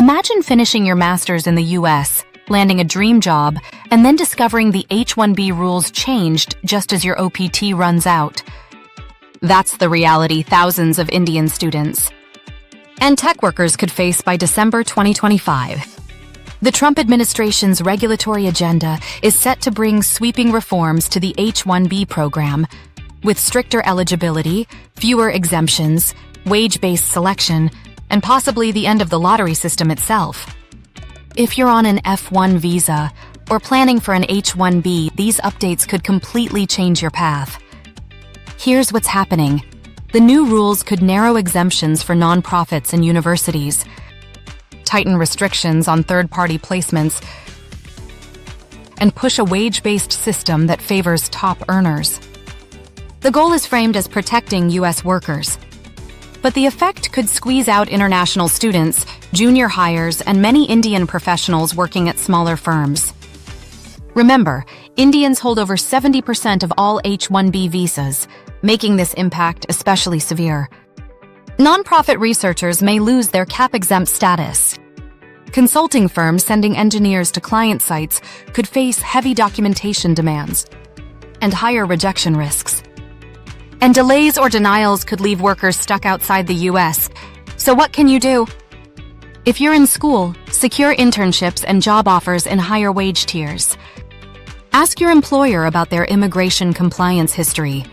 Imagine finishing your master's in the US, landing a dream job, and then discovering the H-1B rules changed just as your OPT runs out. That's the reality thousands of Indian students and tech workers could face by December 2025. The Trump administration's regulatory agenda is set to bring sweeping reforms to the H-1B program, with stricter eligibility, fewer exemptions, wage-based selection, and possibly the end of the lottery system itself. If you're on an F-1 visa or planning for an H-1B, these updates could completely change your path. Here's what's happening. The new rules could narrow exemptions for nonprofits and universities, tighten restrictions on third-party placements, and push a wage-based system that favors top earners. The goal is framed as protecting U.S. workers, but the effect could squeeze out international students, junior hires, and many Indian professionals working at smaller firms. Remember, Indians hold over 70% of all H-1B visas, making this impact especially severe. Nonprofit researchers may lose their cap-exempt status. Consulting firms sending engineers to client sites could face heavy documentation demands and higher rejection risks. And delays or denials could leave workers stuck outside the U.S. So what can you do? If you're in school, secure internships and job offers in higher wage tiers. Ask your employer about their immigration compliance history.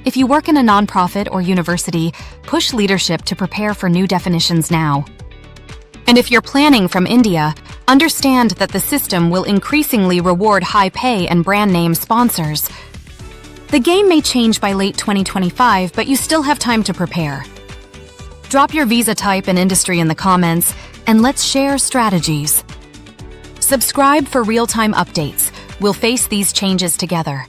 If you work in a nonprofit or university, push leadership to prepare for new definitions now. And if you're planning from India, understand that the system will increasingly reward high pay and brand name sponsors. The game may change by late 2025, but you still have time to prepare. Drop your visa type and industry in the comments, and let's share strategies. Subscribe for real-time updates. We'll face these changes together.